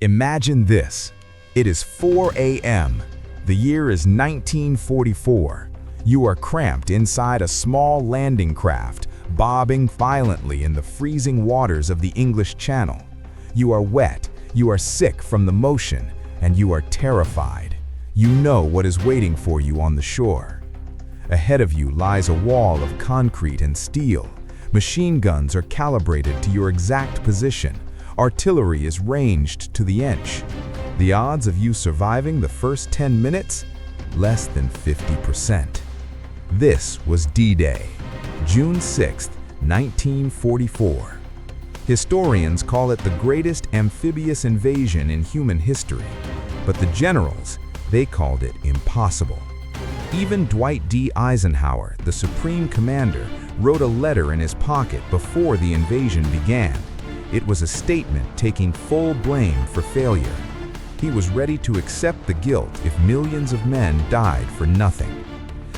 Imagine this. It is 4 a.m. The year is 1944. You are cramped inside a small landing craft, bobbing violently in the freezing waters of the English Channel. You are wet, you are sick from the motion, and you are terrified. You know what is waiting for you on the shore. Ahead of you lies a wall of concrete and steel. Machine guns are calibrated to your exact position. Artillery is ranged to the inch. The odds of you surviving the first 10 minutes? Less than 50%. This was D-Day, June 6, 1944. Historians call it the greatest amphibious invasion in human history, but the generals, they called it impossible. Even Dwight D. Eisenhower, the supreme commander, wrote a letter in his pocket before the invasion began. It was a statement taking full blame for failure. He was ready to accept the guilt if millions of men died for nothing.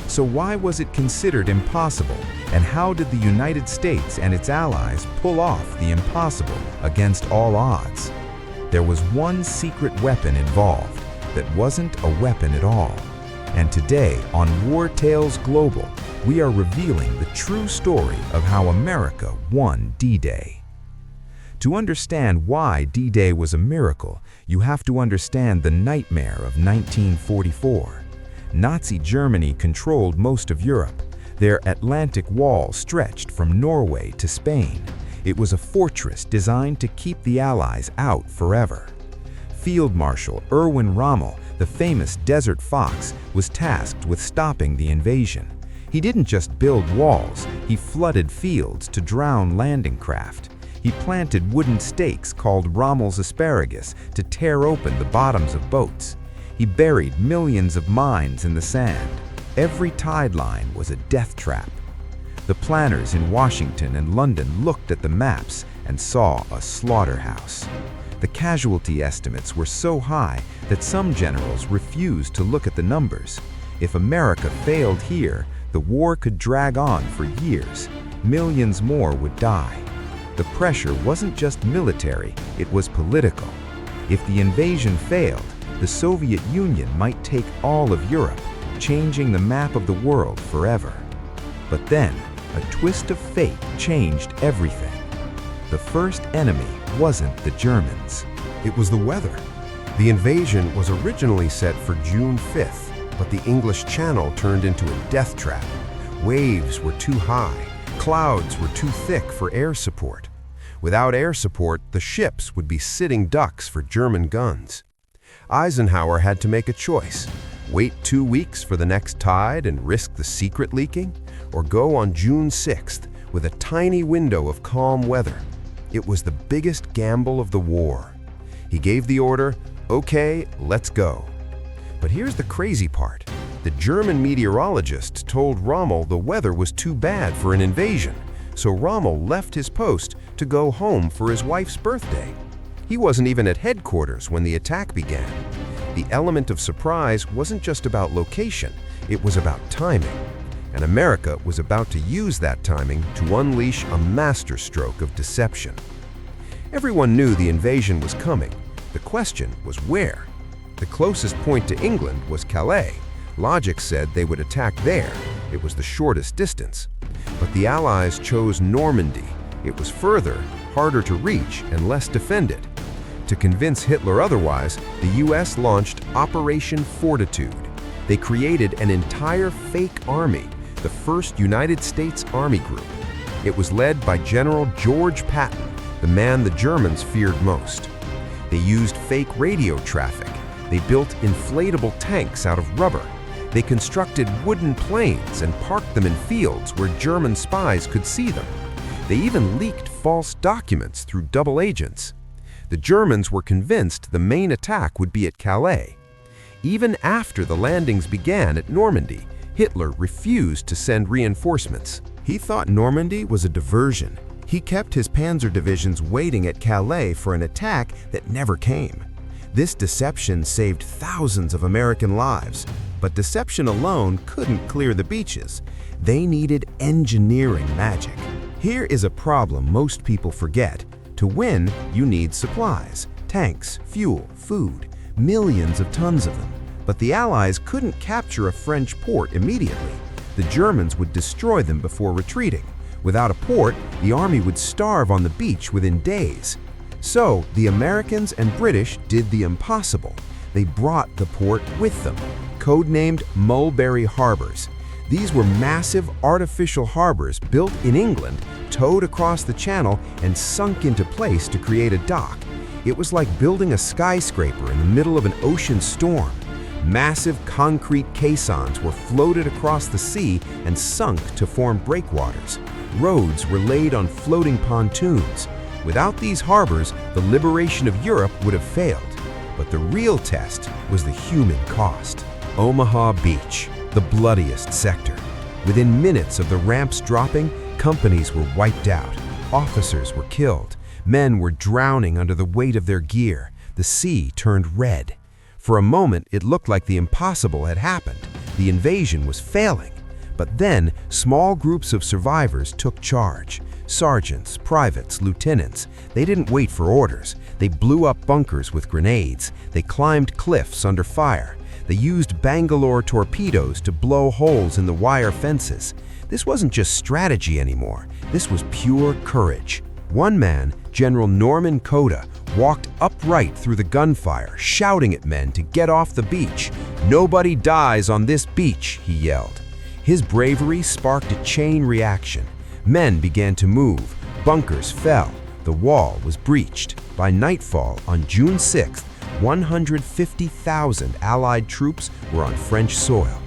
So why was it considered impossible, and how did the United States and its allies pull off the impossible against all odds? There was one secret weapon involved that wasn't a weapon at all. And today on War Tales Global, we are revealing the true story of how America won D-Day. To understand why D-Day was a miracle, you have to understand the nightmare of 1944. Nazi Germany controlled most of Europe. Their Atlantic wall stretched from Norway to Spain. It was a fortress designed to keep the Allies out forever. Field Marshal Erwin Rommel, the famous Desert Fox, was tasked with stopping the invasion. He didn't just build walls, he flooded fields to drown landing craft. He planted wooden stakes called Rommel's asparagus to tear open the bottoms of boats. He buried millions of mines in the sand. Every tide line was a death trap. The planners in Washington and London looked at the maps and saw a slaughterhouse. The casualty estimates were so high that some generals refused to look at the numbers. If America failed here, the war could drag on for years. Millions more would die. The pressure wasn't just military, it was political. If the invasion failed, the Soviet Union might take all of Europe, changing the map of the world forever. But then, a twist of fate changed everything. The first enemy wasn't the Germans. It was the weather. The invasion was originally set for June 5th, but the English Channel turned into a death trap. Waves were too high, clouds were too thick for air support. Without air support, the ships would be sitting ducks for German guns. Eisenhower had to make a choice: wait 2 weeks for the next tide and risk the secret leaking, or go on June 6th with a tiny window of calm weather. It was the biggest gamble of the war. He gave the order, "Okay, let's go." But here's the crazy part. The German meteorologist told Rommel the weather was too bad for an invasion, so Rommel left his post to go home for his wife's birthday. He wasn't even at headquarters when the attack began. The element of surprise wasn't just about location, it was about timing. And America was about to use that timing to unleash a masterstroke of deception. Everyone knew the invasion was coming. The question was where? The closest point to England was Calais. Logic said they would attack there. It was the shortest distance. But the Allies chose Normandy. It was further, harder to reach, and less defended. To convince Hitler otherwise, the US launched Operation Fortitude. They created an entire fake army, the first United States Army Group. It was led by General George Patton, the man the Germans feared most. They used fake radio traffic. They built inflatable tanks out of rubber. They constructed wooden planes and parked them in fields where German spies could see them. They even leaked false documents through double agents. The Germans were convinced the main attack would be at Calais. Even after the landings began at Normandy, Hitler refused to send reinforcements. He thought Normandy was a diversion. He kept his panzer divisions waiting at Calais for an attack that never came. This deception saved thousands of American lives, but deception alone couldn't clear the beaches. They needed engineering magic. Here is a problem most people forget. To win, you need supplies. Tanks, fuel, food, millions of tons of them. But the Allies couldn't capture a French port immediately. The Germans would destroy them before retreating. Without a port, the army would starve on the beach within days. So, the Americans and British did the impossible. They brought the port with them, codenamed Mulberry Harbors. These were massive artificial harbors built in England, towed across the channel, and sunk into place to create a dock. It was like building a skyscraper in the middle of an ocean storm. Massive concrete caissons were floated across the sea and sunk to form breakwaters. Roads were laid on floating pontoons. Without these harbors, the liberation of Europe would have failed. But the real test was the human cost. Omaha Beach, the bloodiest sector. Within minutes of the ramps dropping, companies were wiped out. Officers were killed. Men were drowning under the weight of their gear. The sea turned red. For a moment, it looked like the impossible had happened. The invasion was failing. But then, small groups of survivors took charge. Sergeants, privates, lieutenants. They didn't wait for orders. They blew up bunkers with grenades. They climbed cliffs under fire. They used Bangalore torpedoes to blow holes in the wire fences. This wasn't just strategy anymore. This was pure courage. One man, General Norman Cota, walked upright through the gunfire, shouting at men to get off the beach. "Nobody dies on this beach," he yelled. His bravery sparked a chain reaction. Men began to move. Bunkers fell. The wall was breached. By nightfall on June 6th, 150,000 Allied troops were on French soil.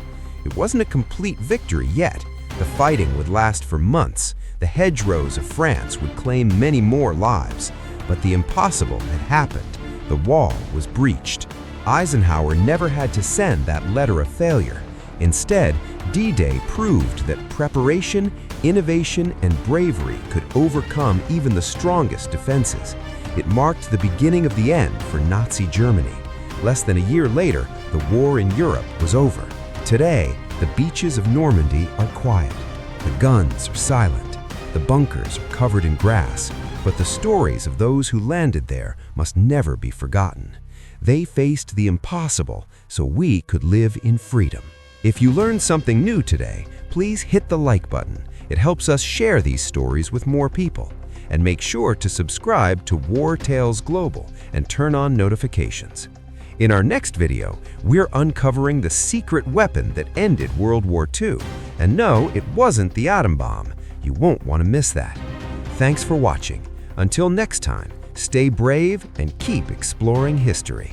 It wasn't a complete victory yet. The fighting would last for months. The hedgerows of France would claim many more lives. But the impossible had happened. The wall was breached. Eisenhower never had to send that letter of failure. Instead, D-Day proved that preparation, innovation, and bravery could overcome even the strongest defenses. It marked the beginning of the end for Nazi Germany. Less than a year later, the war in Europe was over. Today, the beaches of Normandy are quiet. The guns are silent. The bunkers are covered in grass. But the stories of those who landed there must never be forgotten. They faced the impossible so we could live in freedom. If you learned something new today, please hit the like button. It helps us share these stories with more people. And make sure to subscribe to War Tales Global and turn on notifications. In our next video, we're uncovering the secret weapon that ended World War II. And no, it wasn't the atom bomb. You won't want to miss that. Thanks for watching. Until next time, stay brave and keep exploring history.